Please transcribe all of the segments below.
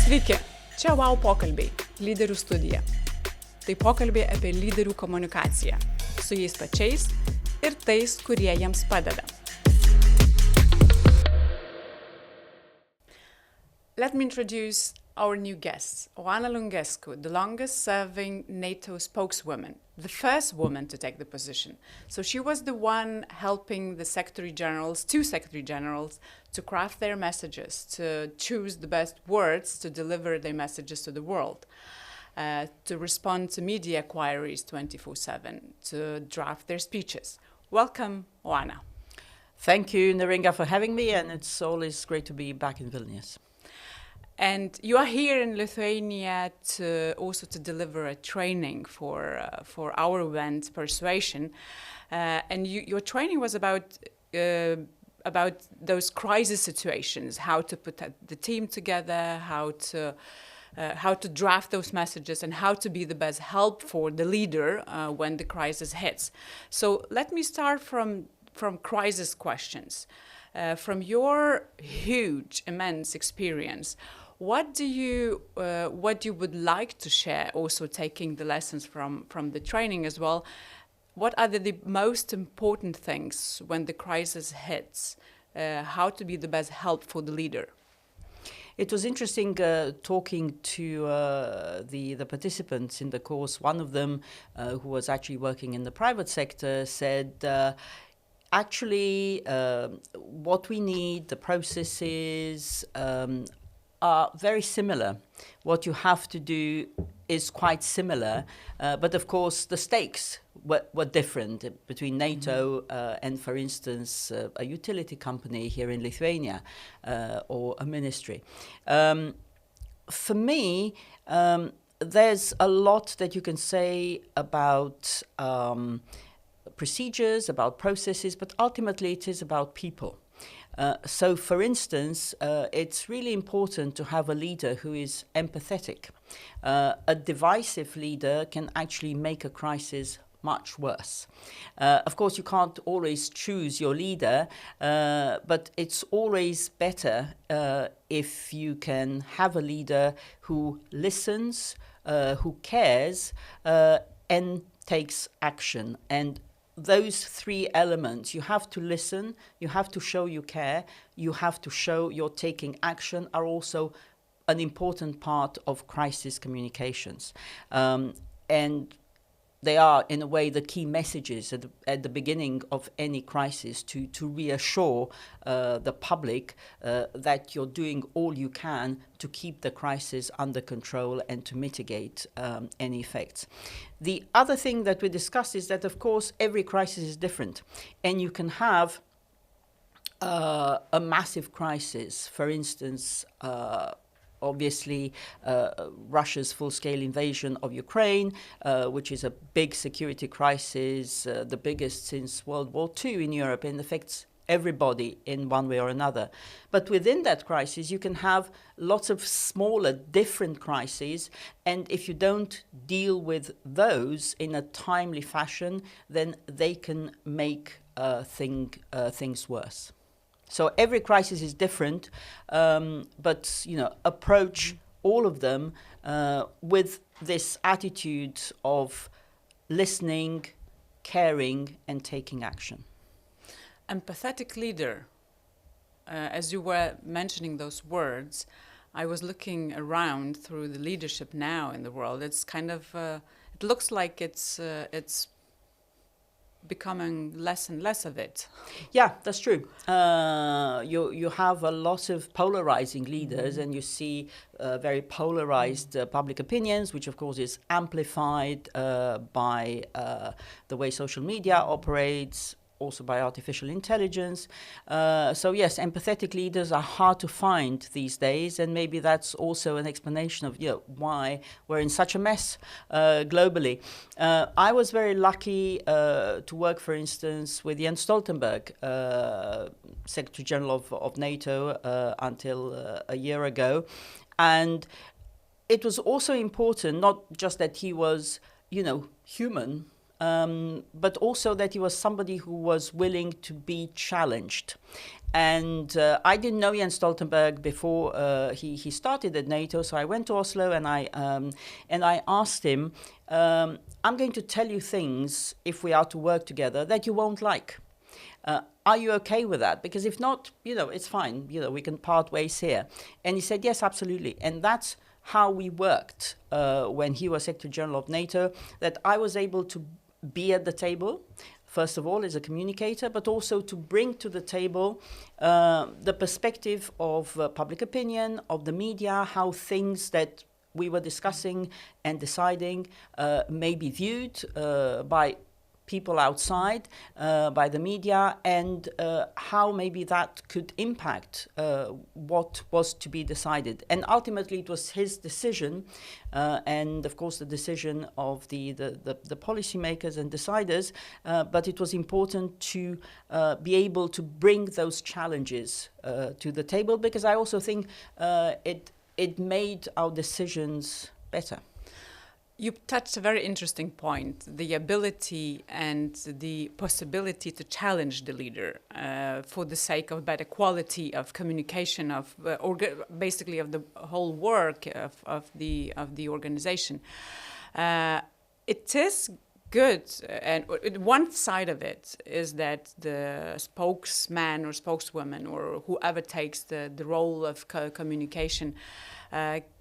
Sveiki, čia Wow pokalbiai, Lyderių studija. Tai pokalbiai apie lyderių komunikaciją, su jais pačiais ir tais, kurie jiems padeda. Let me introduce our new guest, Oana Lungescu, the longest-serving NATO spokeswoman, the first woman to take the position. So she was the one helping the two secretary generals, to craft their messages, to choose the best words to deliver their messages to the world, to respond to media inquiries 24/7, to draft their speeches. Welcome, Oana. Thank you, Neringa, for having me, and it's always great to be back in Vilnius. And you are here in Lithuania to deliver a training for our event, Persuasion. And your training was about those crisis situations, how to put the team together, how to draft those messages, and how to be the best help for the leader when the crisis hits. So let me start from crisis questions. From your huge, immense experience, what you would like to share, also taking the lessons from the training as well, what are the most important things when the crisis hits? How to be the best help for the leader? It was interesting talking to the participants in the course. One of them, who was actually working in the private sector, said, actually, what we need, the processes, are very similar. What you have to do is quite similar, but of course the stakes were different between NATO and, for instance, a utility company here in Lithuania or a ministry. For me, there's a lot that you can say about procedures, about processes, but ultimately it is about people. So, for instance, it's really important to have a leader who is empathetic. A divisive leader can actually make a crisis much worse. Of course, you can't always choose your leader, but it's always better if you can have a leader who listens, who cares, and takes action. And those three elements, you have to listen, you have to show you care, you have to show you're taking action, are also an important part of crisis communications. And they are, in a way, the key messages at the beginning of any crisis to reassure the public that you're doing all you can to keep the crisis under control and to mitigate any effects. The other thing that we discussed is that, of course, every crisis is different, and you can have a massive crisis, for instance, obviously, Russia's full-scale invasion of Ukraine, which is a big security crisis, the biggest since World War II in Europe, and affects everybody in one way or another. But within that crisis, you can have lots of smaller, different crises, and if you don't deal with those in a timely fashion, then they can make things worse. So every crisis is different, but approach all of them with this attitude of listening, caring, and taking action. Empathetic leader. As you were mentioning those words, I was looking around through the leadership now in the world. It's kind of it looks like it's becoming less and less of it. Yeah, that's true. You have a lot of polarizing leaders, and you see very polarized public opinions, which of course is amplified by the way social media operates, also by artificial intelligence. So yes, empathetic leaders are hard to find these days, and maybe that's also an explanation of why we're in such a mess globally. I was very lucky to work, for instance, with Jens Stoltenberg, Secretary General of NATO until a year ago, and it was also important not just that he was, human but also that he was somebody who was willing to be challenged. And I didn't know Jens Stoltenberg before he started at NATO, so I went to Oslo and I asked him, I'm going to tell you things, if we are to work together, that you won't like. Are you okay with that? Because if not, it's fine. We can part ways here. And he said, yes, absolutely. And that's how we worked when he was Secretary General of NATO, that I was able to be at the table, first of all, as a communicator, but also to bring to the table the perspective of public opinion, of the media, how things that we were discussing and deciding may be viewed by people outside, by the media, and how maybe that could impact what was to be decided. And ultimately it was his decision, and of course the decision of the policymakers and deciders, but it was important to be able to bring those challenges to the table, because I also think it made our decisions better. You touched a very interesting point, the ability and the possibility to challenge the leader for the sake of better quality of communication, of basically of the whole work of the organization. It is good, and one side of it is that the spokesman or spokeswoman or whoever takes the role of communication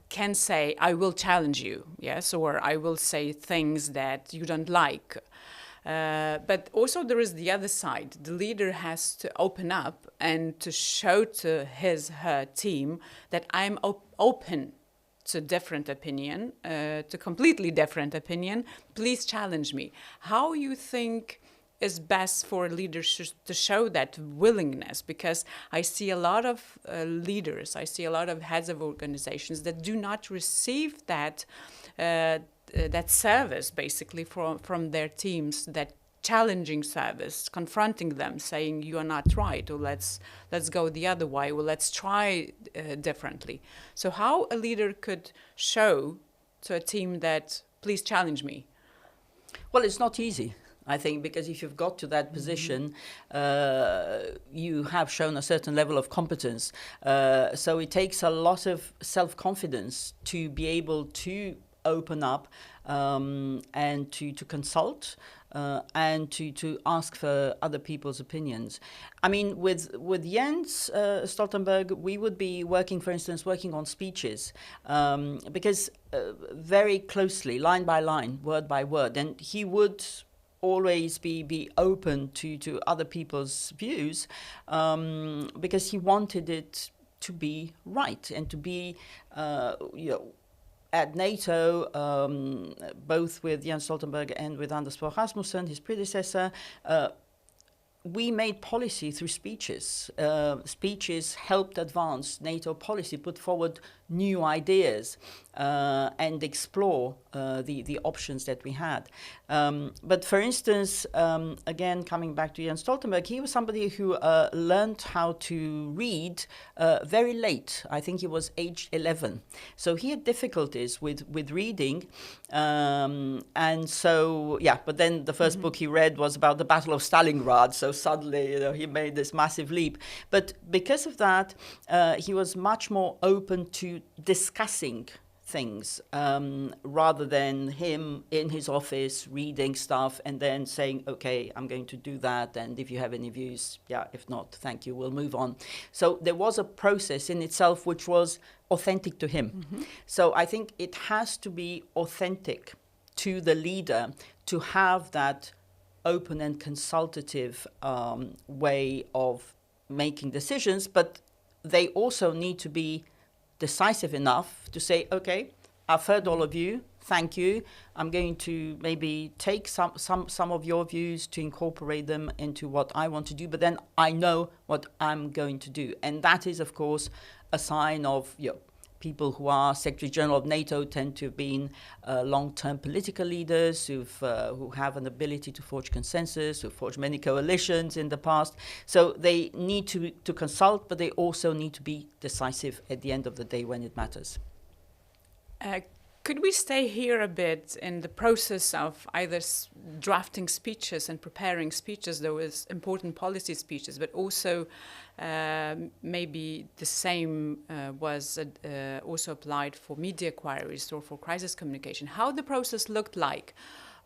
can say, I will challenge you, yes, or I will say things that you don't like. But also there is the other side. The leader has to open up and to show to her team that I'm open to different opinion, to completely different opinion. Please challenge me. How you think is best for leaders to show that willingness? Because I see a lot of leaders, I see a lot of heads of organizations that do not receive that service basically from their teams, that challenging service, confronting them, saying you are not right, or let's go the other way, or let's try differently. So how a leader could show to a team that please challenge me? Well, it's not easy, I think, because if you've got to that position, you have shown a certain level of competence. So it takes a lot of self-confidence to be able to open up and to consult and to ask for other people's opinions. I mean, with Jens Stoltenberg, we would be working on speeches, because very closely, line by line, word by word, and he would always be open to other people's views, because he wanted it to be right and to be, at NATO, both with Jens Stoltenberg and with Anders Fogh Rasmussen, his predecessor, we made policy through speeches. Speeches helped advance NATO policy, put forward new ideas, and explore the options that we had. But for instance, again, coming back to Jens Stoltenberg, he was somebody who learned how to read very late. I think he was aged 11. So he had difficulties with reading. And so, but then the first book he read was about the Battle of Stalingrad. So suddenly, he made this massive leap. But because of that, he was much more open to discussing things, rather than him in his office reading stuff and then saying, okay, I'm going to do that, and if you have any views, if not, thank you, we'll move on. So there was a process in itself which was authentic to him. So I think it has to be authentic to the leader to have that open and consultative way of making decisions, but they also need to be decisive enough to say, okay, I've heard all of you, thank you. I'm going to maybe take some of your views to incorporate them into what I want to do, but then I know what I'm going to do. And that is, of course, a sign of, people who are Secretary General of NATO tend to have been long-term political leaders who have an ability to forge consensus, who forged many coalitions in the past. So they need to consult, but they also need to be decisive at the end of the day when it matters. Could we stay here a bit in the process of either drafting speeches and preparing speeches? There was important policy speeches, but also maybe the same was also applied for media inquiries or for crisis communication. How the process looked like?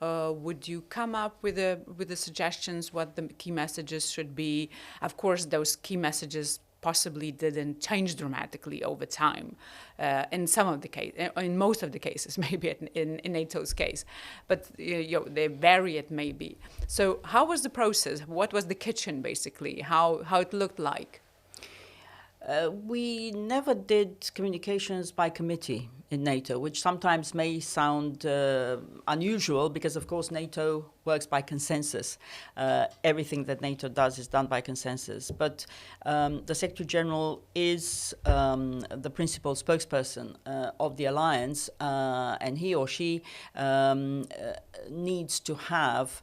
Would you come up with the suggestions what the key messages should be? Of course, those key messages possibly didn't change dramatically over time in some of the case, in most of the cases, maybe in NATO's case, but they vary it maybe. So how was the process? What was the kitchen basically? How it looked like? We never did communications by committee in NATO, which sometimes may sound unusual because, of course, NATO works by consensus. Everything that NATO does is done by consensus. But the Secretary General is the principal spokesperson of the alliance, and he or she needs to have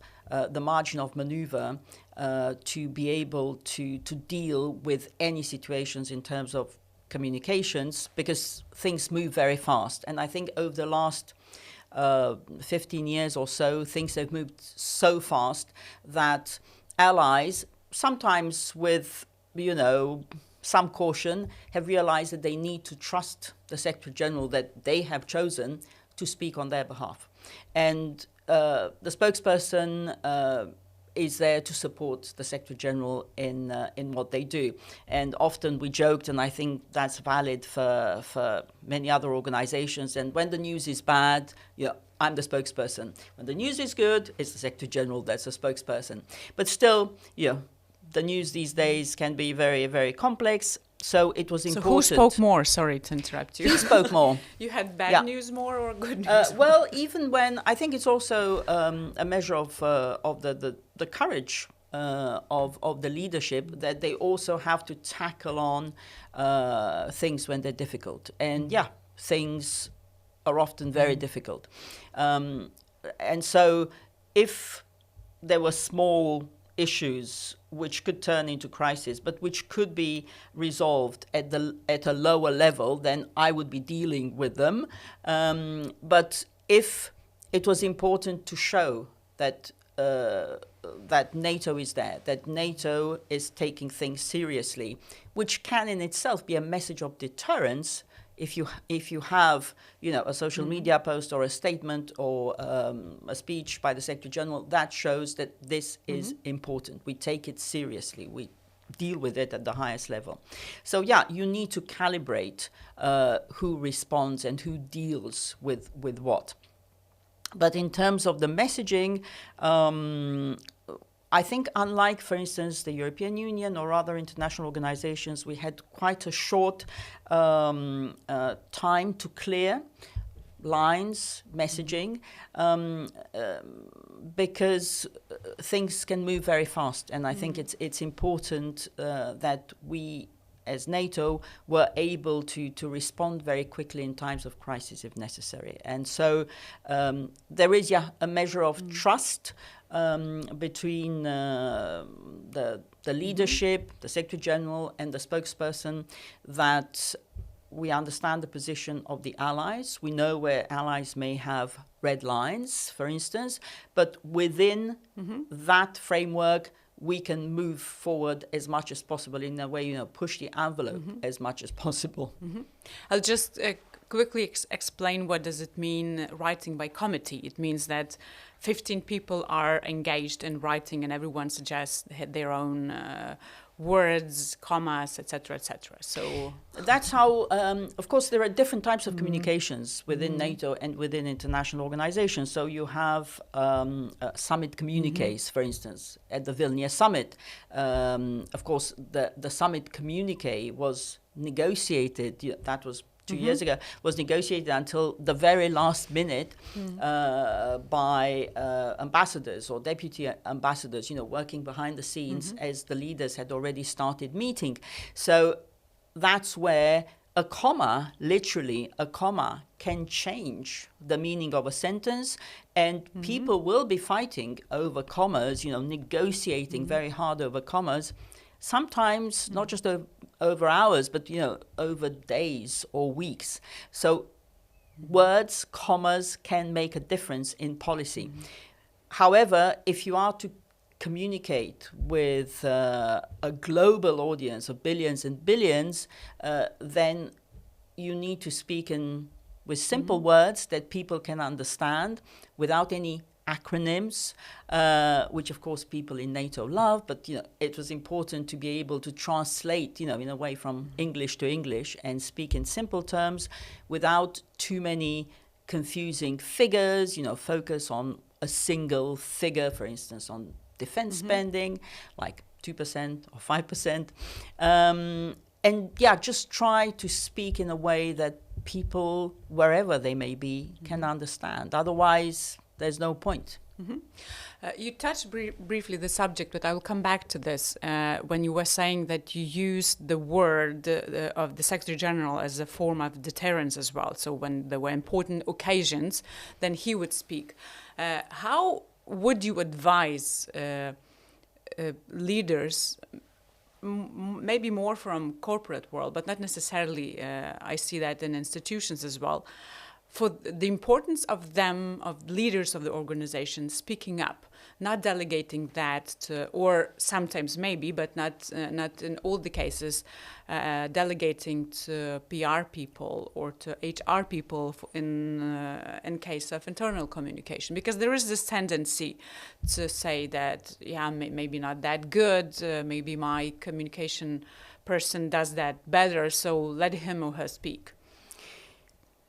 the margin of maneuver to be able to deal with any situations in terms of communications, because things move very fast. And I think over the last 15 years or so, things have moved so fast that allies, sometimes with, some caution, have realized that they need to trust the Secretary General that they have chosen to speak on their behalf. And the spokesperson is there to support the Secretary General in what they do. And often we joked, and I think that's valid for many other organizations, and when the news is bad, I'm the spokesperson. When the news is good, it's the Secretary General that's a spokesperson. But still, the news these days can be very, very complex. So it was important. So who spoke more? Sorry to interrupt you. He spoke more. You had bad news more or good news? Well, even when I think it's also a measure of the courage of the leadership, that they also have to tackle on things when they're difficult. And things are often very difficult. And so if there were small issues which could turn into crisis, but which could be resolved at a lower level, then I would be dealing with them. But if it was important to show that that NATO is there, that NATO is taking things seriously, which can in itself be a message of deterrence. If you have a social media post or a statement or a speech by the Secretary General, that shows that this is important. We take it seriously. We deal with it at the highest level. So you need to calibrate who responds and who deals with what. But in terms of the messaging, I think unlike, for instance, the European Union or other international organizations, we had quite a short time to clear lines, messaging, because things can move very fast. And I think it's important that we, as NATO, were able to respond very quickly in times of crisis if necessary. And so there is a measure of trust between the leadership, the Secretary General, and the spokesperson, that we understand the position of the allies. We know where allies may have red lines, for instance, but within that framework, we can move forward as much as possible in a way, push the envelope as much as possible. I'll just quickly explain what does it mean writing by committee. It means that 15 people are engaged in writing and everyone suggests their own words, commas, etc., etc. So that's how, of course, there are different types of communications within NATO and within international organizations. So you have summit communiques, for instance, at the Vilnius summit. Of course, the summit communique was negotiated, that was 2 years ago, was negotiated until the very last minute by ambassadors or deputy ambassadors, working behind the scenes as the leaders had already started meeting. So that's where a comma, literally a comma, can change the meaning of a sentence, and people will be fighting over commas, negotiating very hard over commas, sometimes not just over hours, but over days or weeks. So words, commas can make a difference in policy. However, if you are to communicate with a global audience of billions and billions, then you need to speak with simple words that people can understand without any acronyms, which of course people in NATO love, but it was important to be able to translate, in a way from English to English and speak in simple terms without too many confusing figures, focus on a single figure, for instance, on defense spending, like 2% or 5%. Just try to speak in a way that people, wherever they may be, can understand. Otherwise, there's no point. You touched briefly the subject, but I will come back to this when you were saying that you used the word of the Secretary General as a form of deterrence as well. So when there were important occasions, then he would speak. How would you advise leaders, maybe more from corporate world, but not necessarily, I see that in institutions as well, for the importance of them, of leaders of the organization speaking up, not delegating that to, or sometimes maybe, but not in all the cases, delegating to PR people or to HR people in case of internal communication, because there is this tendency to say that maybe not that good, maybe my communication person does that better, so let him or her speak.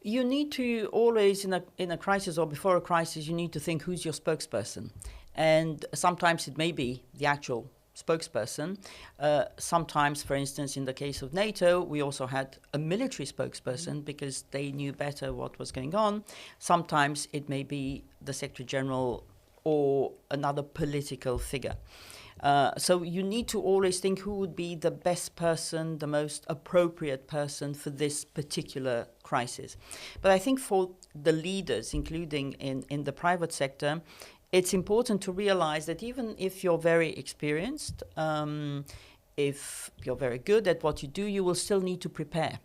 You need to always, in a crisis or before a crisis, you need to think who's your spokesperson. And sometimes it may be the actual spokesperson. Sometimes, for instance, in the case of NATO, we also had a military spokesperson because they knew better what was going on. Sometimes it may be the Secretary General or another political figure. So you need to always think who would be the best person, the most appropriate person for this particular crisis. But I think for the leaders, including in the private sector, it's important to realize that even if you're very experienced, if you're very good at what you do, you will still need to prepare.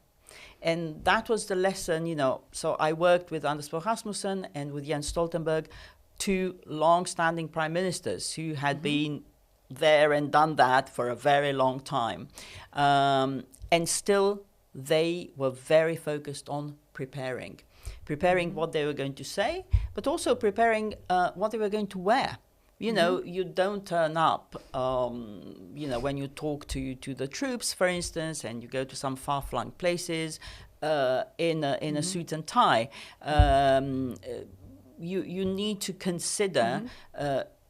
And that was the lesson, So I worked with Anders Fogh Rasmussen and with Jens Stoltenberg, two long-standing prime ministers who had been there and done that for a very long time. And still, they were very focused on preparing what they were going to say, but also preparing what they were going to wear. You don't turn up, when you talk to the troops, for instance, and you go to some far-flung places in a suit and tie. You need to consider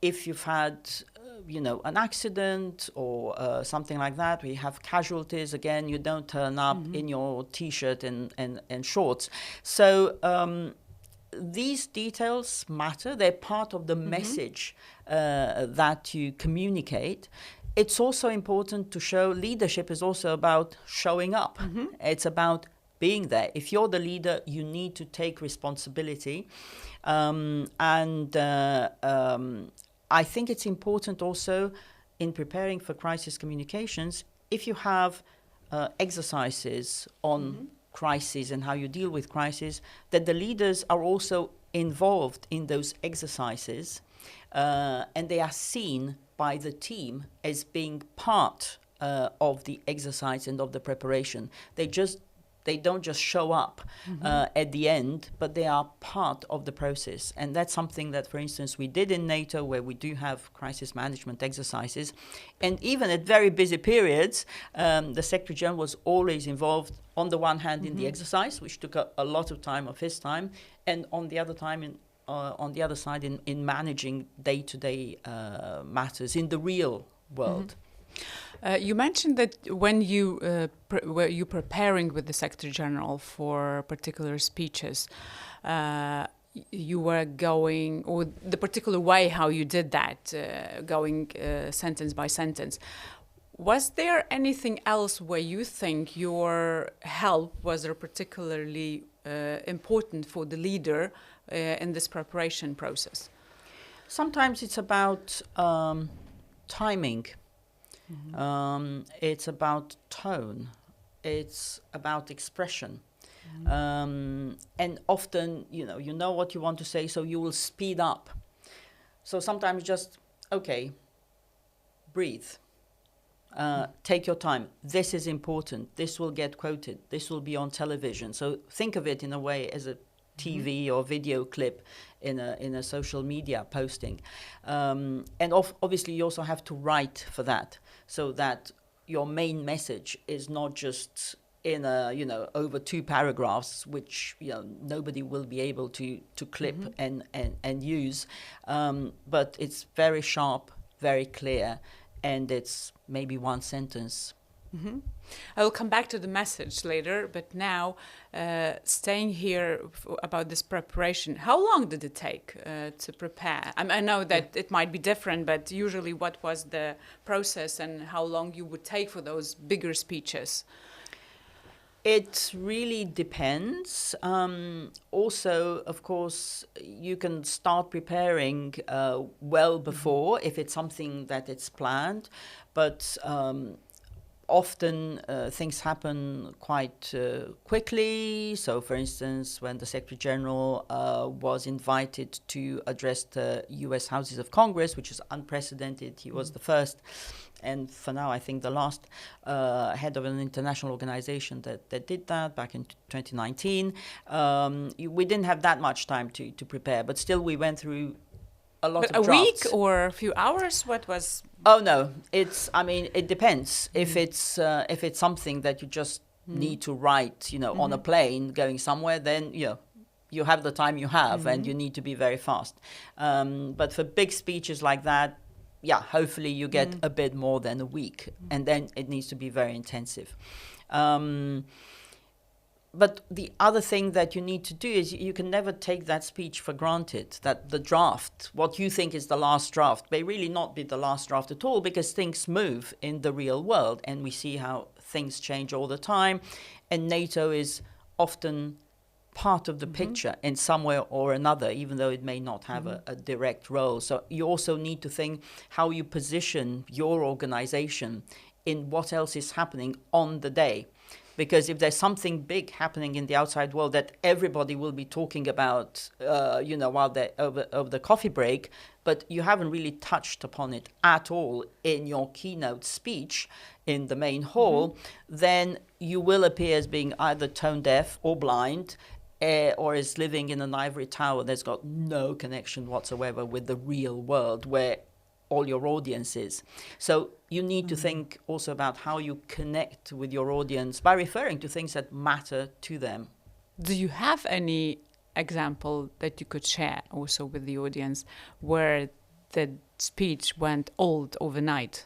if you've had an accident or something like that, where you have casualties, again, you don't turn up in your T-shirt and shorts. So these details matter. They're part of the message that you communicate. It's also important to show leadership is also about showing up. It's about being there. If you're the leader, you need to take responsibility. I think it's important also in preparing for crisis communications, if you have exercises on crises and how you deal with crises, that the leaders are also involved in those exercises and they are seen by the team as being part of the exercise and of the preparation. They don't just show up at the end, but they are part of the process. And that's something that, for instance, we did in NATO, where we do have crisis management exercises. And even at very busy periods, the Secretary General was always involved, on the one hand, in the exercise, which took a lot of time of his time, and on the other side, in managing day-to-day matters in the real world. You mentioned that when you were you preparing with the Secretary General for particular speeches, you were going, or the particular way how you did that, going sentence by sentence. Was there anything else where you think your help was particularly important for the leader in this preparation process? Sometimes it's about timing. It's about tone. It's about expression. And often, you know what you want to say, so you will speed up. So sometimes just, okay, breathe. Take your time. This is important. This will get quoted. This will be on television. So think of it in a way as a TV or video clip in a social media posting. And obviously you also have to write for that, so that your main message is not just in over 2 paragraphs, which nobody will be able to clip and use, but it's very sharp, very clear, and it's maybe 1 sentence. I will come back to the message later, but now staying here about this preparation, how long did it take to prepare? I know that it might be different, but usually what was the process and how long you would take for those bigger speeches? It really depends. Also, of course, you can start preparing well before if it's something that it's planned, but often things happen quite quickly. So, for instance, when the Secretary General was invited to address the US Houses of Congress, which is unprecedented, he was the first, and for now, I think the last head of an international organization that did that back in 2019. We didn't have that much time to prepare, but still we went through a lot of drafts. A week or a few hours? What was... Oh, no. It depends. If it's something that you just need to write, on a plane going somewhere, then, you have the time you have and you need to be very fast. But for big speeches like that, hopefully you get a bit more than a week, and then it needs to be very intensive. But the other thing that you need to do is you can never take that speech for granted, that the draft, what you think is the last draft, may really not be the last draft at all, because things move in the real world, and we see how things change all the time, and NATO is often part of the picture in some way or another, even though it may not have a direct role. So you also need to think how you position your organization in what else is happening on the day. Because if there's something big happening in the outside world that everybody will be talking about, while they're over the coffee break, but you haven't really touched upon it at all in your keynote speech in the main hall, then you will appear as being either tone deaf or blind, or is living in an ivory tower that's got no connection whatsoever with the real world where all your audience is. So you need to think also about how you connect with your audience by referring to things that matter to them. Do you have any example that you could share also with the audience where the speech went old overnight?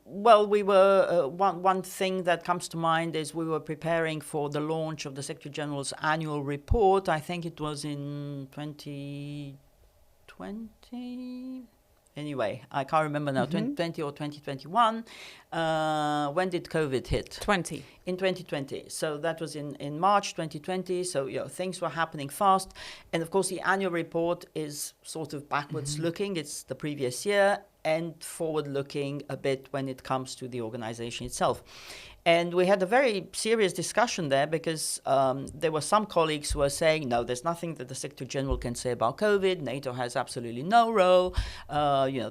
Well, we were one thing that comes to mind is we were preparing for the launch of the Secretary General's annual report. I think it was in 2020. Anyway, I can't remember now, 2020 or 2021. When did COVID hit? 20. In 2020. So that was in March 2020. So, things were happening fast. And of course, the annual report is sort of backwards looking. It's the previous year, and forward looking a bit when it comes to the organization itself. And we had a very serious discussion there because there were some colleagues who were saying, no, there's nothing that the Secretary General can say about COVID. NATO has absolutely no role.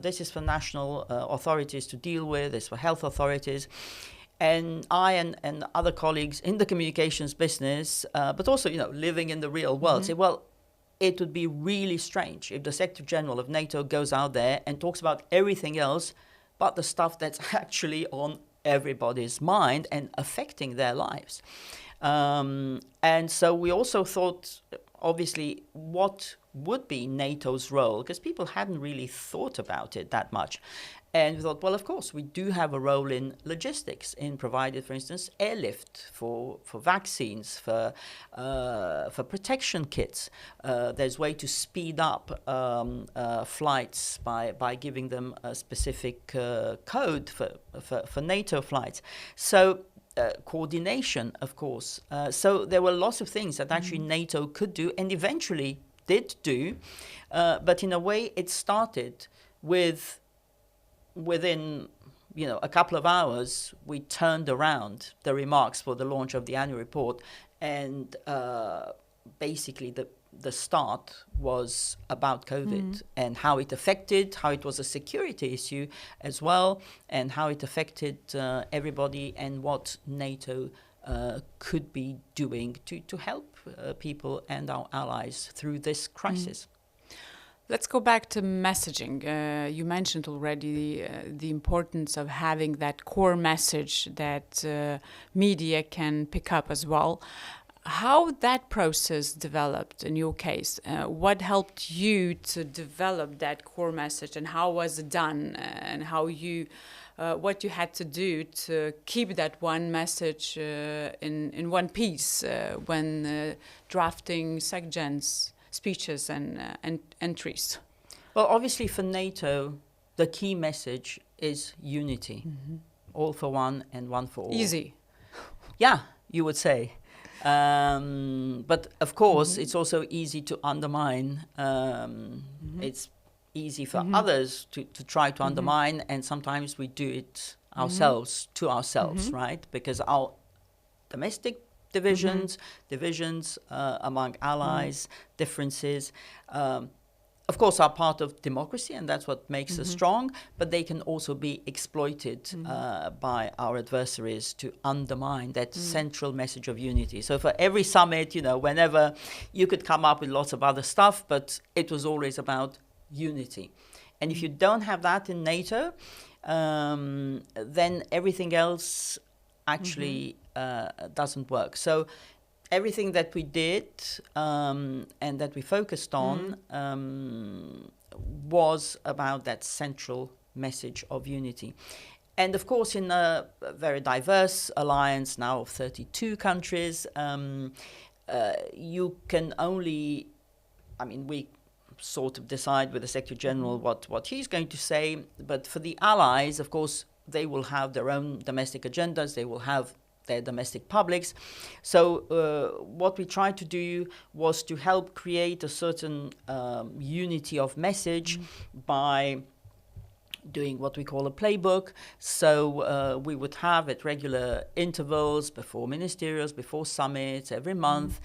This is for national authorities to deal with. This is for health authorities. And I and other colleagues in the communications business, but also, living in the real world, say, well, it would be really strange if the Secretary General of NATO goes out there and talks about everything else but the stuff that's actually on everybody's mind and affecting their lives. And so we also thought, obviously, what would be NATO's role? Because people hadn't really thought about it that much. And we thought, well, of course, we do have a role in logistics, in providing, for instance, airlift for vaccines, for protection kits. There's a way to speed up flights by giving them a specific code for NATO flights. So coordination, of course. So there were lots of things that actually NATO could do and eventually did do. But in a way, it started within a couple of hours, we turned around the remarks for the launch of the annual report, and basically the start was about COVID and how it affected, how it was a security issue as well, and how it affected everybody, and what NATO could be doing to help people and our allies through this crisis. Let's go back to messaging. You mentioned already the importance of having that core message that media can pick up as well. How that process developed in your case? What helped you to develop that core message, and how was it done? And how you, what you had to do to keep that one message in one piece when drafting SecGen's speeches and entries? Well, obviously for NATO, the key message is unity. All for one and one for all. Easy. Yeah, you would say. But of course, it's also easy to undermine. It's easy for others to try to undermine, and sometimes we do it ourselves, to ourselves, right? Because our domestic divisions among allies, differences, of course, are part of democracy, and that's what makes us strong, but they can also be exploited by our adversaries to undermine that central message of unity. So for every summit, whenever you could come up with lots of other stuff, but it was always about unity. And if you don't have that in NATO, then everything else actually doesn't work. So everything that we did and that we focused on was about that central message of unity. And of course, in a very diverse alliance now of 32 countries, you can only, we sort of decide with the Secretary General what he's going to say, but for the allies, of course, they will have their own domestic agendas, they will have their domestic publics. So what we tried to do was to help create a certain unity of message by doing what we call a playbook. So we would have at regular intervals, before ministerials, before summits, every month,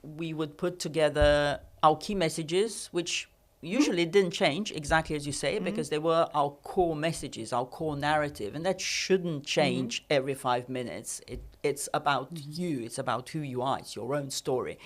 we would put together our key messages, which usually didn't change, exactly as you say, because they were our core messages, our core narrative, and that shouldn't change every 5 minutes. It's about you, it's about who you are, it's your own story.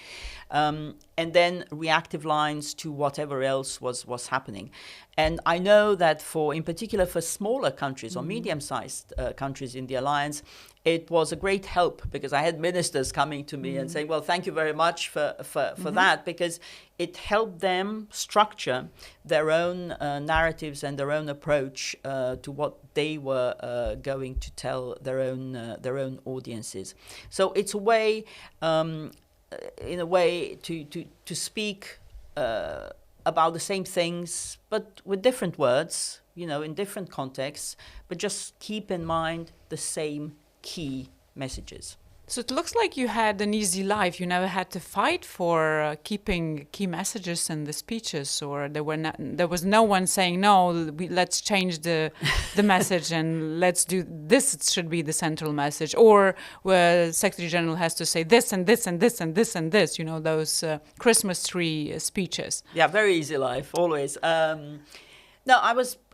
And then reactive lines to whatever else was happening. And I know that in particular for smaller countries or medium-sized countries in the alliance, it was a great help, because I had ministers coming to me and saying, well, thank you very much for that, because it helped them structure their own narratives and their own approach to what they were going to tell their own audiences. So it's a way, in a way, to speak about the same things, but with different words, in different contexts, but just keep in mind the same key messages. So it looks like you had an easy life. You never had to fight for keeping key messages in the speeches, or there was no one saying, no, let's change the message and let's do this. It should be the central message, or where Secretary General has to say this and this and this and this and this. Those Christmas tree speeches. Yeah, very easy life, always. No,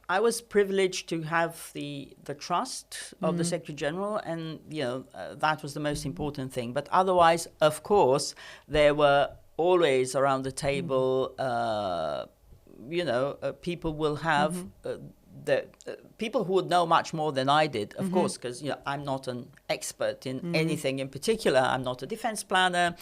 I was privileged to have the trust of the Secretary General, and that was the most important thing. But otherwise, of course, there were always around the table, people will have the people who would know much more than I did, of course, because I'm not an expert in anything in particular. I'm not a defense planner,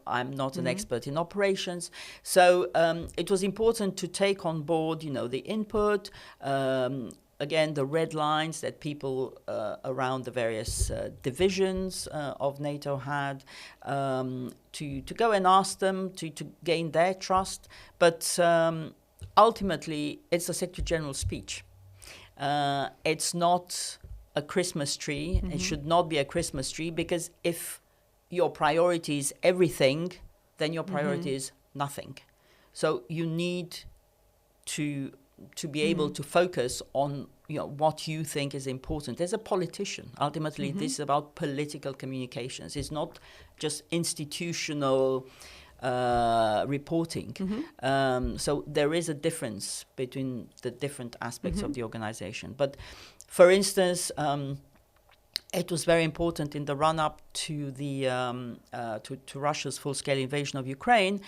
I'm not an expert in operations. So it was important to take on board, the input, again, the red lines that people around the various divisions of NATO had, to go and ask them to gain their trust. But ultimately, it's a Secretary General's speech. It's not a Christmas tree. It should not be a Christmas tree, because if your priority is everything, then your priority is nothing. So you need to to be able to focus on what you think is important. As a politician, ultimately, this is about political communications. It's not just institutional reporting. So there is a difference between the different aspects of the organization. But for instance, it was very important in the run-up to the to Russia's full-scale invasion of Ukraine.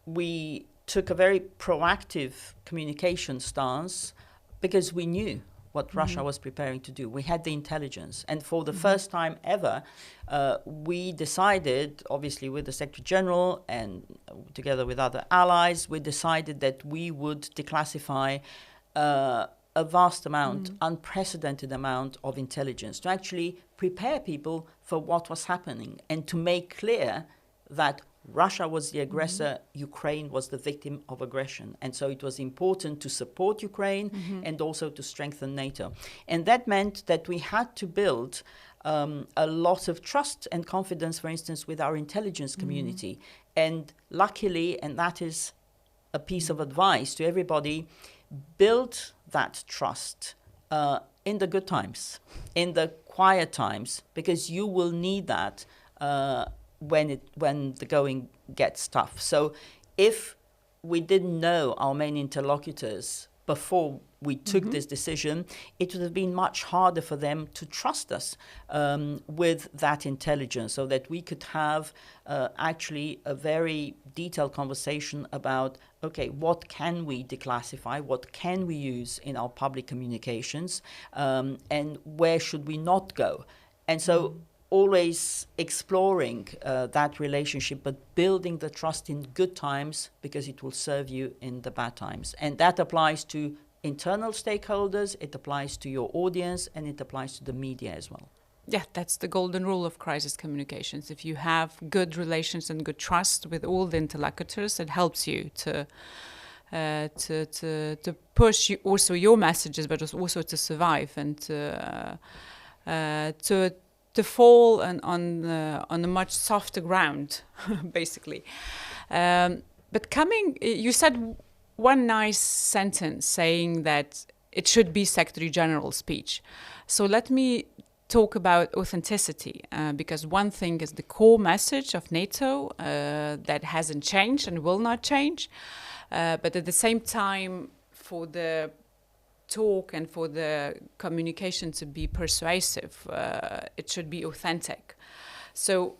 We took a very proactive communication stance because we knew what Russia was preparing to do. We had the intelligence. And for the first time ever, we decided, obviously with the Secretary General and together with other allies, we decided that we would declassify a vast amount, unprecedented amount of intelligence to actually prepare people for what was happening and to make clear that Russia was the aggressor, Ukraine was the victim of aggression. And so it was important to support Ukraine and also to strengthen NATO. And that meant that we had to build a lot of trust and confidence, for instance, with our intelligence community. And luckily, and that is a piece of advice to everybody, build that trust in the good times, in the quiet times, because you will need that when the going gets tough. So if we didn't know our main interlocutors before we took this decision, it would have been much harder for them to trust us with that intelligence, so that we could have actually a very detailed conversation about, okay, what can we declassify, what can we use in our public communications, and where should we not go. And so always exploring that relationship, but building the trust in good times, because it will serve you in the bad times. And that applies to internal stakeholders, it applies to your audience, and it applies to the media as well. Yeah, that's the golden rule of crisis communications. If you have good relations and good trust with all the interlocutors, it helps you to push also your messages, but also to survive and to fall on a much softer ground, basically. But you said one nice sentence saying that it should be Secretary General's speech. So let me talk about authenticity, because one thing is the core message of NATO that hasn't changed and will not change. But at the same time, for the talk and for the communication to be persuasive, it should be authentic. So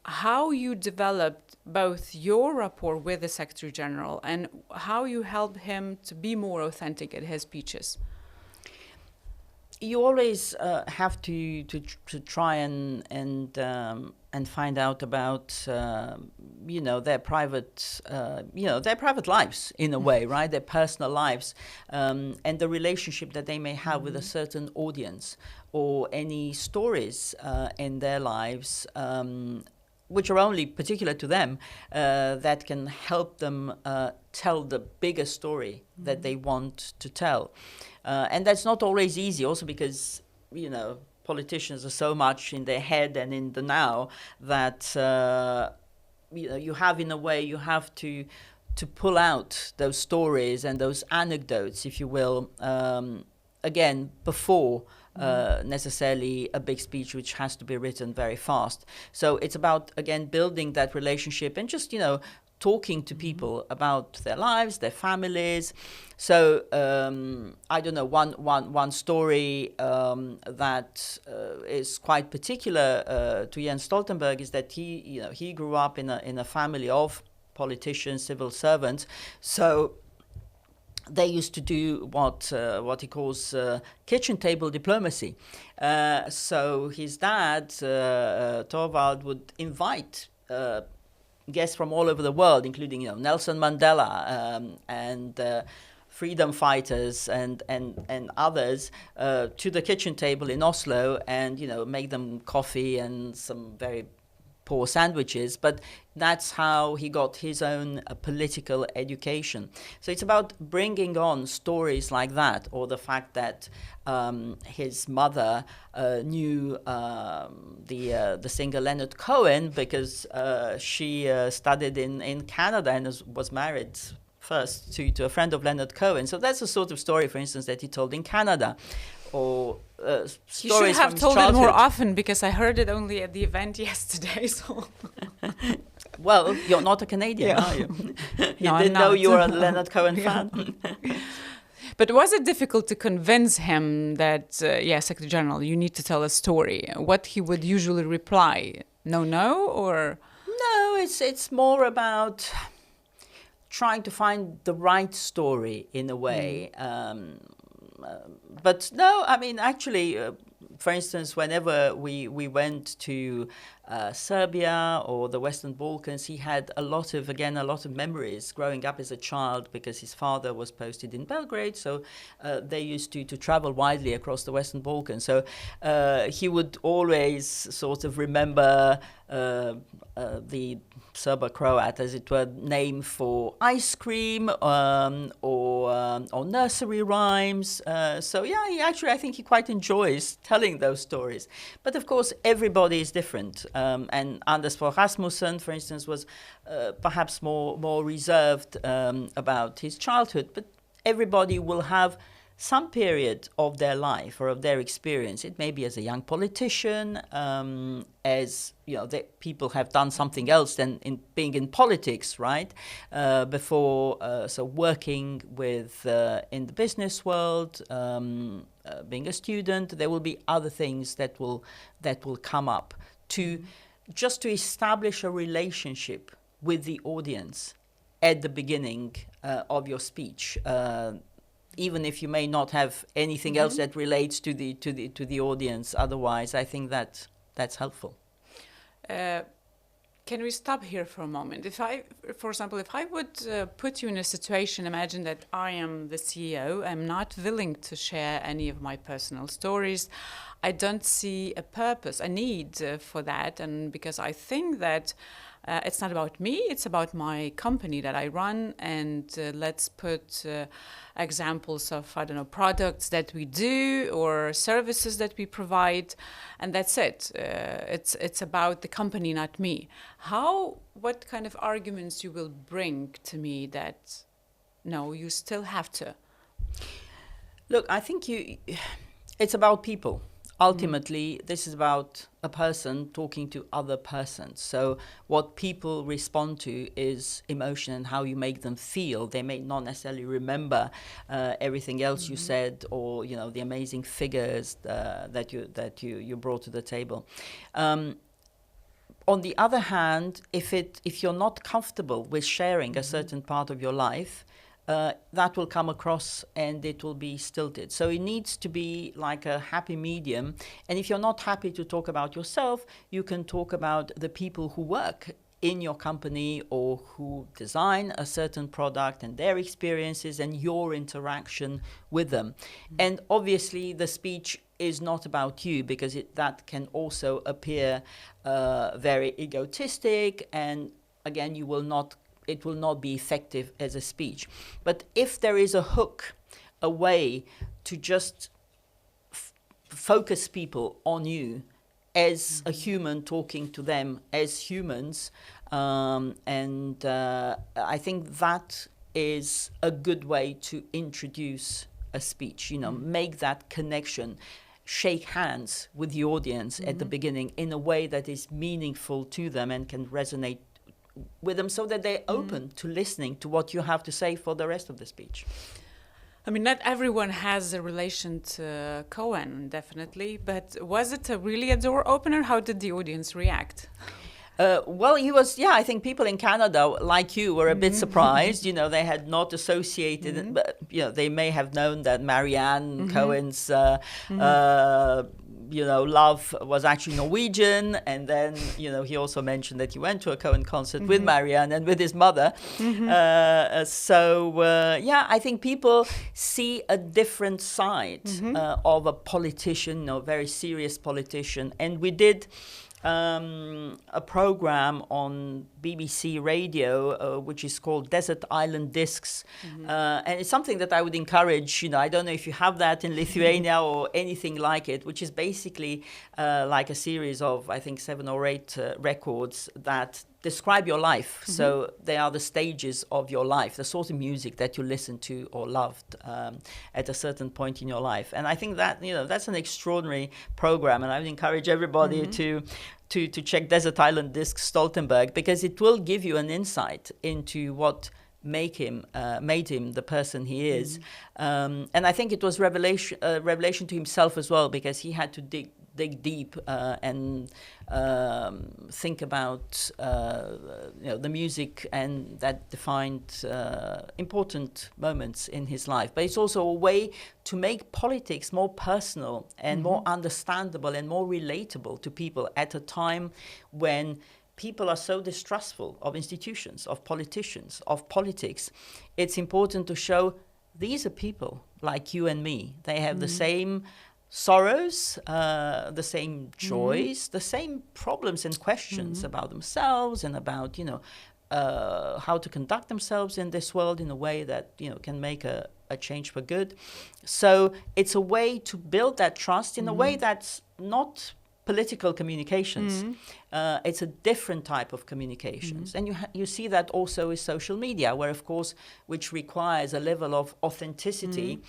how you developed both your rapport with the Secretary General and how you helped him to be more authentic at his speeches? You always have to try and find out about their private lives in a way, right? Their personal lives, and the relationship that they may have with a certain audience, or any stories in their lives which are only particular to them, that can help them tell the bigger story that they want to tell. And that's not always easy, also because, politicians are so much in their head and in the now that, you have to pull out those stories and those anecdotes, if you will, again, before necessarily a big speech which has to be written very fast. So it's about, again, building that relationship and just, talking to people about their lives, their families. So I don't know, one story that is quite particular to Jens Stoltenberg is that he grew up in a family of politicians, civil servants. So they used to do what he calls kitchen table diplomacy. So his dad, Torvald, would invite guests from all over the world, including Nelson Mandela and freedom fighters and others, to the kitchen table in Oslo, and make them coffee and some very poor sandwiches. But that's how he got his own political education. So it's about bringing on stories like that, or the fact that his mother knew the singer Leonard Cohen because she studied in Canada and was married first to a friend of Leonard Cohen. So that's the sort of story, for instance, that he told in Canada, or stories you should have from told his it more childhood. often, because I heard it only at the event yesterday. So Well, you're not a Canadian, are you? You No, I'm didn't know not. you were a Leonard Cohen fan? But was it difficult to convince him that, Secretary General, you need to tell a story? What he would usually reply? No, or? No, it's more about trying to find the right story in a way. But no, I mean, actually, for instance, whenever we went to Serbia or the Western Balkans, he had a lot of memories growing up as a child, because his father was posted in Belgrade, so they used to travel widely across the Western Balkans. So he would always sort of remember the Serbo-Croat, as it were, name for ice cream, or nursery rhymes. So yeah, I think he quite enjoys telling those stories. But of course, everybody is different. And Anders Fogh Rasmussen, for instance, was perhaps more reserved about his childhood. But everybody will have some period of their life or of their experience. It may be as a young politician, as people have done something else than in being in politics, right? Before, so working with in the business world, being a student, there will be other things that will come up to just to establish a relationship with the audience at the beginning of your speech. Even if you may not have anything else that relates to the audience, otherwise, I think that's helpful. Can we stop here for a moment? For example, if I would put you in a situation, imagine that I am the CEO, I'm not willing to share any of my personal stories. I don't see a purpose, a need for that, and because I think that it's not about me, it's about my company that I run, and let's put examples of, products that we do or services that we provide, and that's it. It's about the company, not me. What kind of arguments you will bring to me that, no, you still have to? Look, I think it's about people. Ultimately, this is about a person talking to other persons. So what people respond to is emotion and how you make them feel. They may not necessarily remember everything else you said, or the amazing figures that you brought to the table. On the other hand, if you're not comfortable with sharing a certain part of your life, that will come across and it will be stilted. So it needs to be like a happy medium. And if you're not happy to talk about yourself, you can talk about the people who work in your company or who design a certain product and their experiences and your interaction with them. And obviously the speech is not about you, because that can also appear very egotistic, and again, it will not be effective as a speech. But if there is a hook, a way to just focus people on you as a human talking to them as humans, and I think that is a good way to introduce a speech, make that connection, shake hands with the audience at the beginning in a way that is meaningful to them and can resonate with them, so that they're open to listening to what you have to say for the rest of the speech. I mean, not everyone has a relation to Cohen, definitely, but was it really a door opener? How did the audience react? Well, he was, I think people in Canada, like you, were a bit surprised. They had not associated it, but, they may have known that Marianne Cohen's, love was actually Norwegian. And then, he also mentioned that he went to a Cohen concert with Marianne and with his mother. I think people see a different side of a politician, very serious politician. And we did a program on BBC Radio, which is called Desert Island Discs. And it's something that I would encourage, I don't know if you have that in Lithuania or anything like it, which is basically like a series of, I think, 7 or 8 records that describe your life. So they are the stages of your life, the sort of music that you listened to or loved at a certain point in your life. And I think that, that's an extraordinary program, and I would encourage everybody to check Desert Island Disc Stoltenberg, because it will give you an insight into what made him the person he is. And I think it was revelation to himself as well, because he had to dig deep and think about the music, and that defined important moments in his life. But it's also a way to make politics more personal and more understandable and more relatable to people at a time when people are so distrustful of institutions, of politicians, of politics. It's important to show these are people like you and me. They have the same sorrows, the same joys, the same problems and questions about themselves and about, how to conduct themselves in this world in a way that, can make a change for good. So it's a way to build that trust in a way that's not political communications. It's a different type of communications. And you see that also with social media, where, of course, which requires a level of authenticity.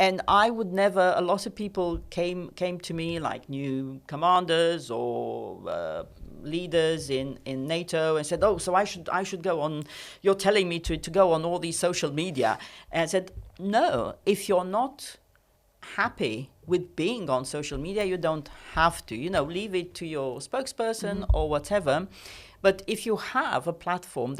And I would never, a lot of people came to me, like new commanders or leaders in NATO, and said, so I should go on, you're telling me to go on all these social media. And I said, no, if you're not happy with being on social media, you don't have to, leave it to your spokesperson or whatever. But if you have a platform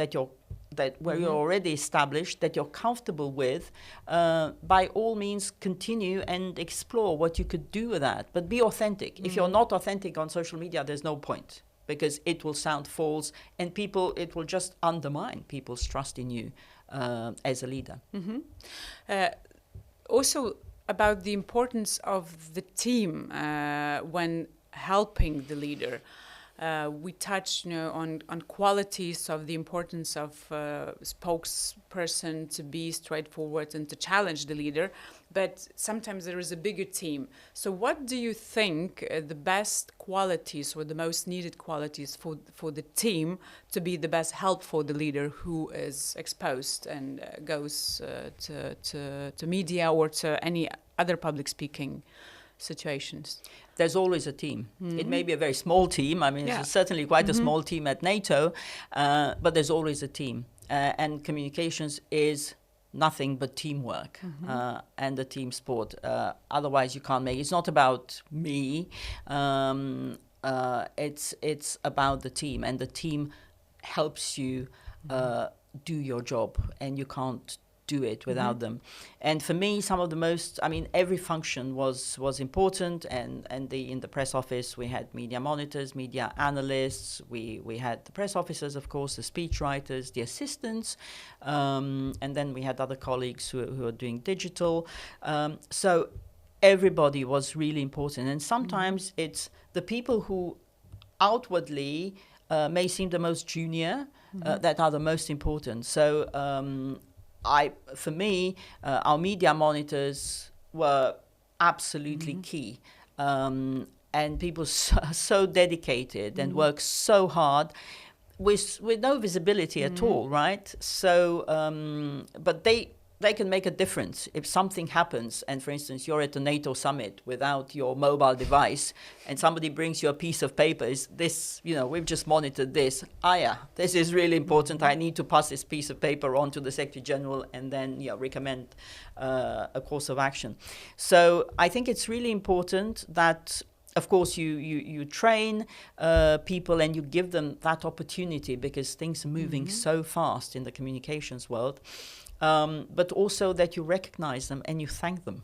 where you're already established, that you're comfortable with, by all means continue and explore what you could do with that. But be authentic. If you're not authentic on social media, there's no point, because it will sound false, and it will just undermine people's trust in you as a leader. Also, about the importance of the team when helping the leader. We touched, on qualities of the importance of spokesperson to be straightforward and to challenge the leader, but sometimes there is a bigger team. So what do you think the best qualities or the most needed qualities for the team to be the best help for the leader who is exposed and goes to media or to any other public speaking situations? There's always a team. It may be a very small team. I mean, it's certainly quite a small team at NATO, but there's always a team. And communications is nothing but teamwork and a team sport. Otherwise, you can't make it. It's not about me. It's about the team, and the team helps you do your job, and you can't do it without them. And for me, some of the most, every function was important, and in the press office we had media monitors, media analysts, we had the press officers, of course, the speech writers, the assistants, and then we had other colleagues who are doing digital. So everybody was really important, and sometimes it's the people who outwardly may seem the most junior that are the most important. So for me, our media monitors were absolutely key, and people so dedicated and work so hard with no visibility at all, right? So, but they can make a difference if something happens. And for instance, you're at a NATO summit without your mobile device, and somebody brings you a piece of paper. Is this, we've just monitored this. This is really important. I need to pass this piece of paper on to the Secretary General, and then recommend a course of action. So I think it's really important that, of course, you train people and you give them that opportunity, because things are moving so fast in the communications world. But also that you recognize them and you thank them.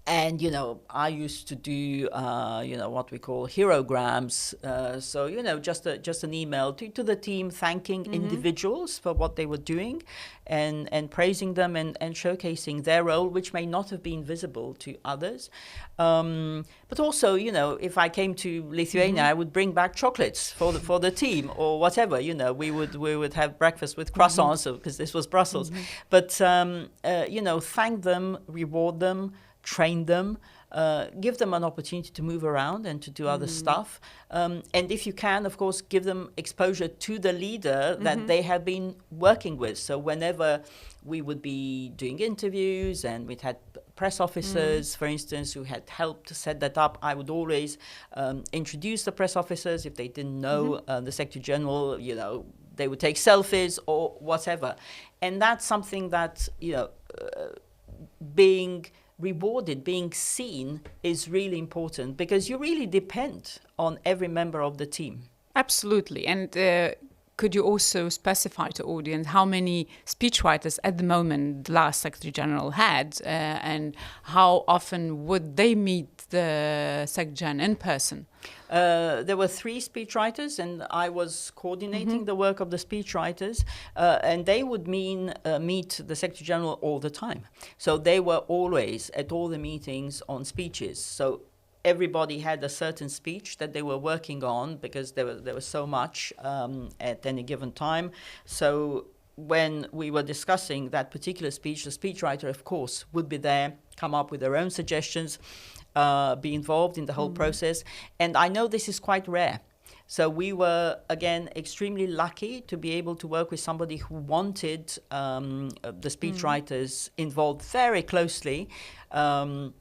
And, I used to do, what we call herograms. So, just an email to the team thanking individuals for what they were doing, and praising them and showcasing their role, which may not have been visible to others. But also, if I came to Lithuania, I would bring back chocolates for the team or whatever. We would have breakfast with croissants, because this was Brussels. But, thank them, reward them, train them, give them an opportunity to move around and to do other stuff. And if you can, of course, give them exposure to the leader that they have been working with. So whenever we would be doing interviews and we'd had press officers, for instance, who had helped to set that up, I would always introduce the press officers. If they didn't know the Secretary General, you know, they would take selfies or whatever. And that's something that, you know, being rewarded, being seen is really important, because you really depend on every member of the team. Absolutely. And could you also specify to audience how many speechwriters at the moment the last Secretary General had, and how often would they meet the Secretary General in person? There were 3 speechwriters, and I was coordinating the work of the speechwriters, and they would meet the Secretary General all the time. So they were always at all the meetings on speeches. So everybody had a certain speech that they were working on, because there was so much at any given time. So when we were discussing that particular speech, the speechwriter, of course, would be there, come up with their own suggestions, be involved in the whole process. And I know this is quite rare. So we were, again, extremely lucky to be able to work with somebody who wanted the speechwriters involved very closely, and,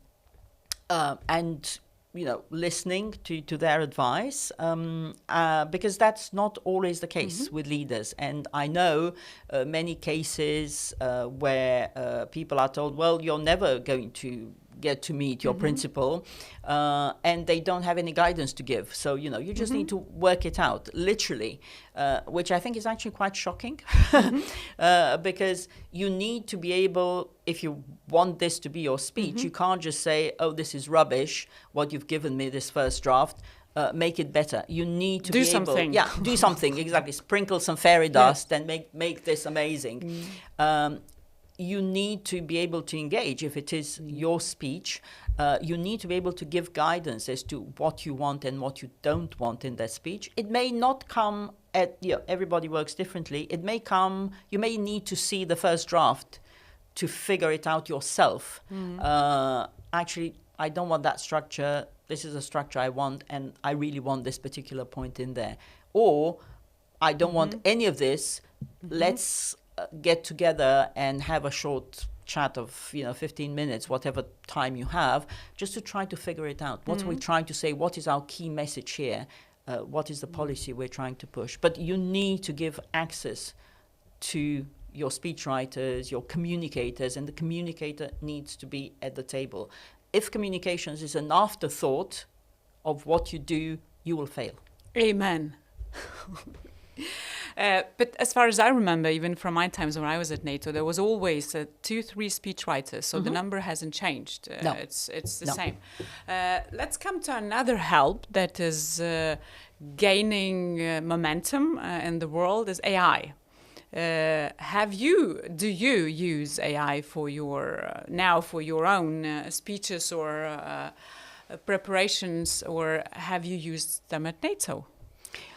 you know, listening to their advice, because that's not always the case with leaders. And I know many cases where people are told, well, you're never going to get to meet your principal, and they don't have any guidance to give. So, you know, you just need to work it out, literally, which I think is actually quite shocking, because you need to be able, if you want this to be your speech, you can't just say, oh, this is rubbish, what you've given me, this first draft. Make it better. You need to do be something. able, do something, exactly. Sprinkle some fairy dust and make this amazing. You need to be able to engage. If it is your speech, you need to be able to give guidance as to what you want and what you don't want in that speech. It may not come at, you know, everybody works differently. It may come, you may need to see the first draft to figure it out yourself. Actually, I don't want that structure. This is a structure I want, and I really want this particular point in there. Or I don't want any of this. Let's get together and have a short chat of, you know, 15 minutes, whatever time you have, just to try to figure it out. What are we trying to say? What is our key message here? What is the policy we're trying to push? But you need to give access to your speechwriters, your communicators, and the communicator needs to be at the table. If communications is an afterthought of what you do, you will fail. Amen. But as far as I remember, even from my times when I was at NATO, there was always 2-3 speechwriters, so the number hasn't changed. No. It's the same. Let's come to another help that is gaining momentum in the world is AI. Do you use AI for your now for your own speeches or preparations, or have you used them at NATO?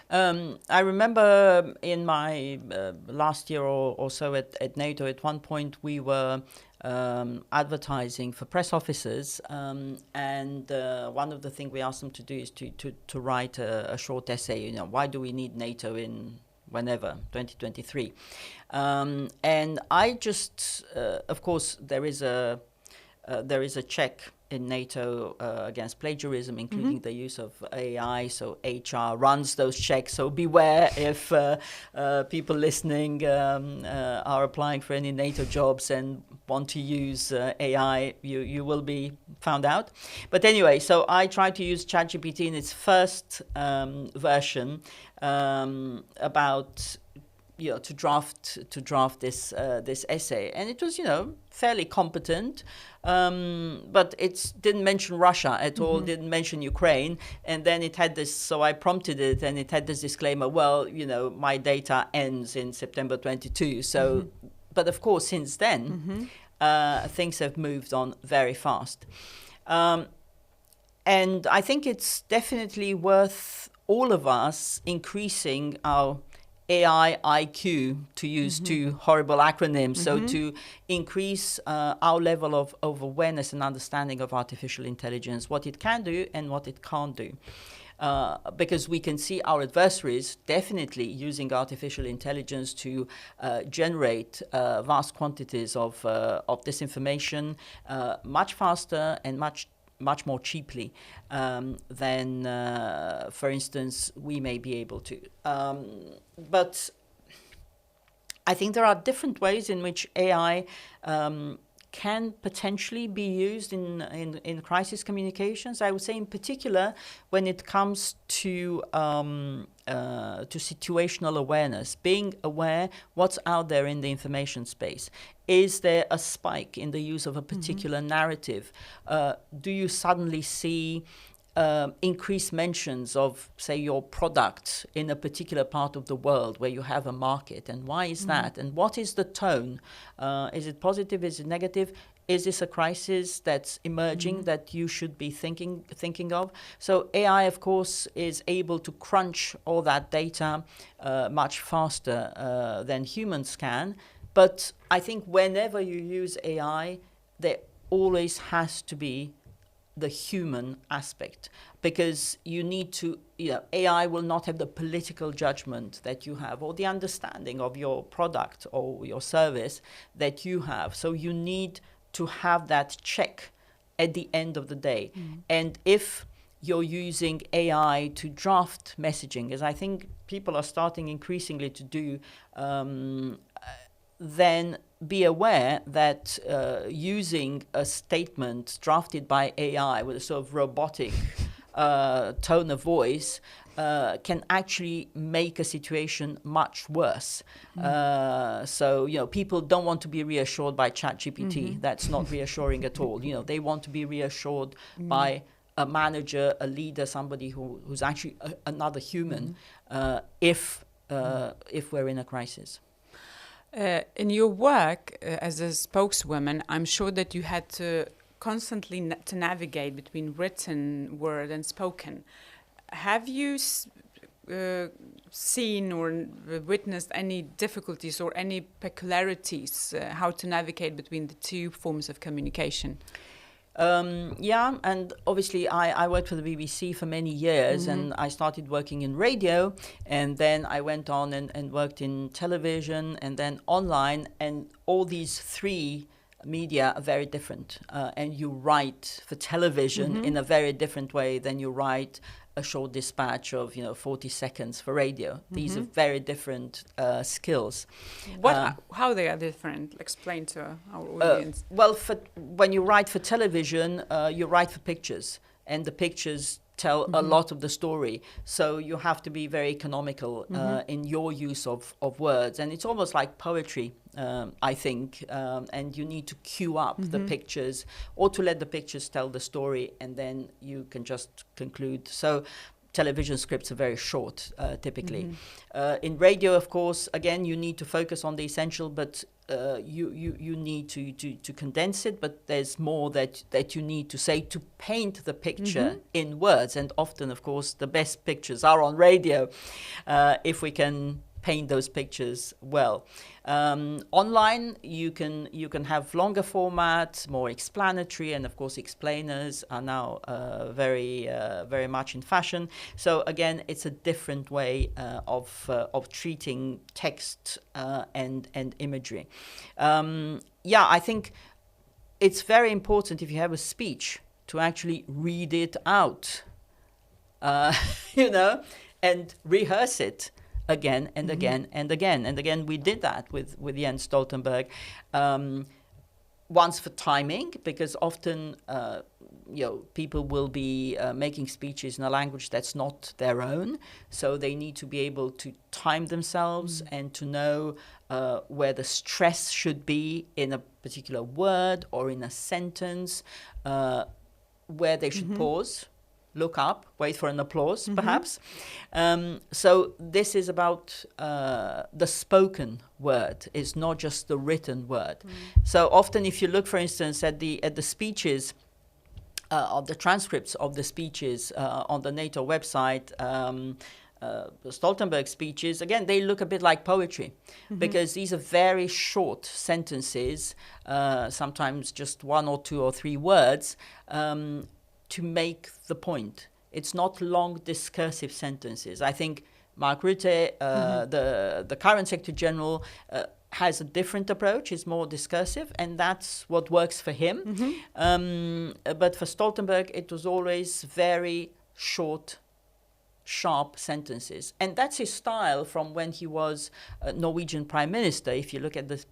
I remember in my last year or so at NATO, at one point we were advertising for press officers, and one of the things we asked them to do is to write a short essay. You know, why do we need NATO in whenever 2023? And I just, of course, there is a check in NATO against plagiarism, including the use of AI. So HR runs those checks. So beware if people listening are applying for any NATO jobs and want to use AI, you will be found out. But anyway, so I tried to use ChatGPT in its first version about, you know, to draft this essay, and it was, you know, fairly competent, but it didn't mention Russia at all, didn't mention Ukraine, and then it had this. So I prompted it, and it had this disclaimer. Well, you know, my data ends in September 22. So, but of course, since then, things have moved on very fast, and I think it's definitely worth all of us increasing our AI IQ, to use two horrible acronyms, so to increase our level of awareness and understanding of artificial intelligence, what it can do and what it can't do. Because we can see our adversaries definitely using artificial intelligence to generate vast quantities of disinformation much faster and much more cheaply than, for instance, we may be able to. But I think there are different ways in which AI can potentially be used in crisis communications. I would say in particular when it comes to situational awareness, being aware what's out there in the information space. Is there a spike in the use of a particular narrative? Do you suddenly see increased mentions of, say, your product in a particular part of the world where you have a market? And why is that? And what is the tone? Is it positive? Is it negative? Is this a crisis that's emerging that you should be thinking of? So AI, of course, is able to crunch all that data much faster than humans can. But I think whenever you use AI, there always has to be the human aspect, because you need to, AI will not have the political judgment that you have or the understanding of your product or your service that you have. So you need to have that check at the end of the day. And if you're using AI to draft messaging, as I think people are starting increasingly to do, then be aware that using a statement drafted by AI with a sort of robotic tone of voice can actually make a situation much worse. So, people don't want to be reassured by ChatGPT. That's not reassuring at all. They want to be reassured by a manager, a leader, somebody who's actually another human, if we're in a crisis. In your work as a spokeswoman, I'm sure that you had to constantly to navigate between written word and spoken. Have you seen or witnessed any difficulties or any peculiarities how to navigate between the two forms of communication? Yeah, and obviously I worked for the BBC for many years, and I started working in radio, and then I went on and worked in television and then online, and all these three media are very different. And you write for television in a very different way than you write a short dispatch of 40 seconds for radio. These are very different skills. How they are different? Explain to our audience. Well, when you write for television, you write for pictures, and the pictures tell a lot of the story. So you have to be very economical in your use of words, and it's almost like poetry, I think. And you need to cue up the pictures, or to let the pictures tell the story, and then you can just conclude. So television scripts are very short, typically. In radio, of course, again, you need to focus on the essential, but you need to condense it, but there's more that you need to say to paint the picture in words. And often, of course, the best pictures are on radio, if we can paint those pictures well. Online, you can have longer formats, more explanatory, and of course explainers are now very much in fashion. So again, it's a different way of treating text and imagery. I think it's very important, if you have a speech, to actually read it out, and rehearse it again and again and again and again. We did that with Jens Stoltenberg, once for timing, because often people will be making speeches in a language that's not their own, so they need to be able to time themselves and to know where the stress should be in a particular word or in a sentence, where they should pause, look up, wait for an applause, perhaps. So this is about the spoken word. It's not just the written word. So often, if you look, for instance, at the speeches, of the transcripts of the speeches on the NATO website, Stoltenberg speeches, again, they look a bit like poetry because these are very short sentences, sometimes just 1 or 2 or 3 words to make the point. It's not long discursive sentences. I think Mark Rutte, the current Secretary General, has a different approach. It's more discursive, and that's what works for him. But for Stoltenberg, it was always very short, sharp sentences. And that's his style from when he was Norwegian Prime Minister. If you look at the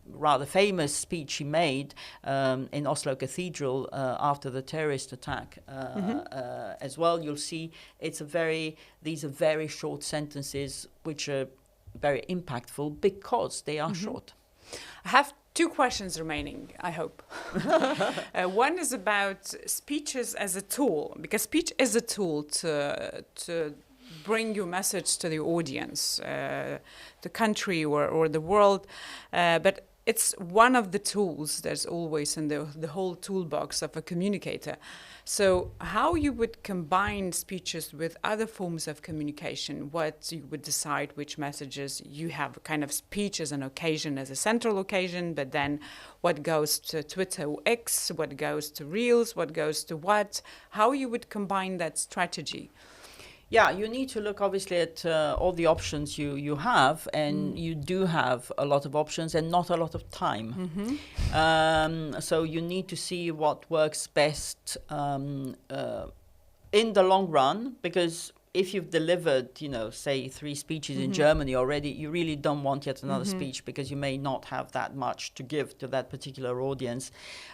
rather famous speech he made in Oslo Cathedral after the terrorist attack as well, you'll see these are very short sentences which are very impactful because they are short. I have 2 questions remaining, I hope. One is about speeches as a tool, because speech is a tool to bring your message to the audience, the country or the world, but it's one of the tools that's always in the whole toolbox of a communicator. So how you would combine speeches with other forms of communication, what you would decide which messages you have, kind of speech as an occasion, as a central occasion, but then what goes to Twitter or X, what goes to Reels, what goes to what, how you would combine that strategy? Yeah, you need to look obviously at all the options you have, and you do have a lot of options and not a lot of time. So you need to see what works best in the long run, because if you've delivered, say 3 speeches in Germany already, you really don't want yet another speech, because you may not have that much to give to that particular audience,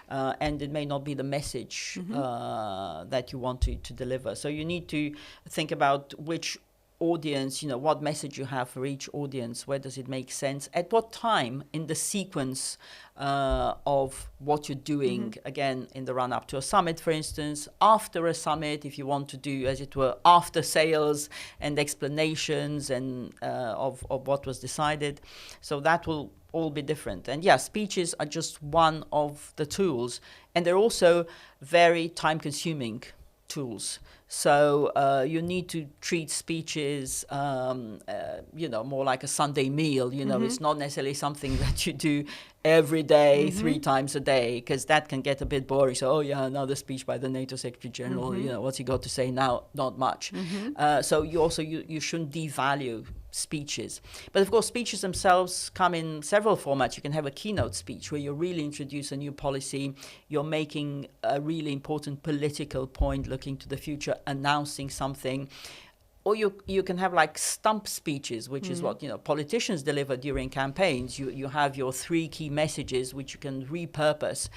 and it may not be the message that you want to deliver. So you need to think about which audience, what message you have for each audience, where does it make sense, at what time in the sequence of what you're doing, again, in the run-up to a summit, for instance, after a summit, if you want to do, as it were, after sales and explanations and of what was decided. So that will all be different. And yeah, speeches are just one of the tools, and they're also very time-consuming tools. So you need to treat speeches, more like a Sunday meal. It's not necessarily something that you do every day, 3 times a day, because that can get a bit boring. So, another speech by the NATO Secretary General. What's he got to say now? Not much. So you shouldn't devalue speeches. But of course, speeches themselves come in several formats. You can have a keynote speech where you really introduce a new policy. You're making a really important political point, looking to the future, announcing something. Or you can have like stump speeches, which is what politicians deliver during campaigns. You have your 3 key messages, which you can repurpose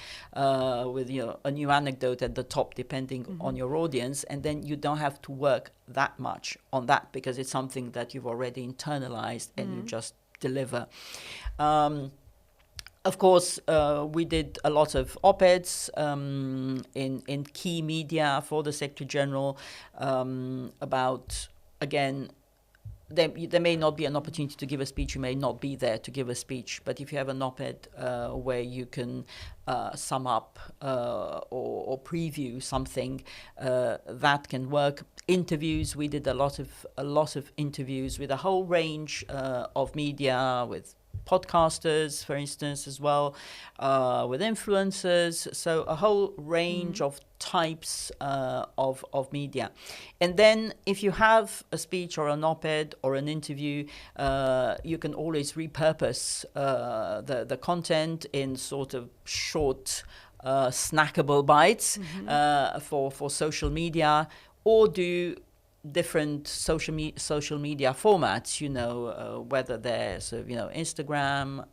with a new anecdote at the top, depending on your audience, and then you don't have to work that much on that, because it's something that you've already internalized and you just deliver. Of course, we did a lot of op-eds in key media for the Secretary General about, again, there may not be an opportunity to give a speech, you may not be there to give a speech, but if you have an op-ed where you can sum up or preview something, that can work. Interviews, we did a lot of interviews with a whole range of media, with podcasters, for instance, as well, with influencers, so a whole range of types of media. And then if you have a speech or an op-ed or an interview, you can always repurpose the content in sort of short, snackable bites for social media, or do different social media formats, whether they're Instagram,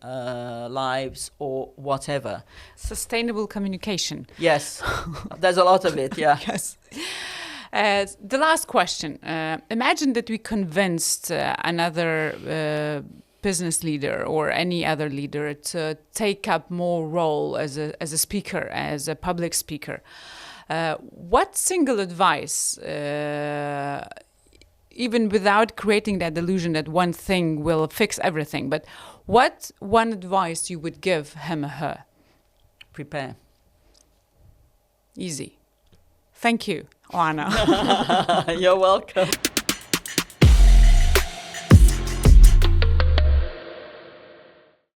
lives, or whatever. Sustainable communication. Yes, there's a lot of it, yeah. Yes. The last question. Imagine that we convinced another business leader or any other leader to take up more role as a speaker, as a public speaker. What single advice, even without creating that illusion that one thing will fix everything, but what one advice you would give him or her? Prepare. Easy. Thank you, Oana. You're welcome.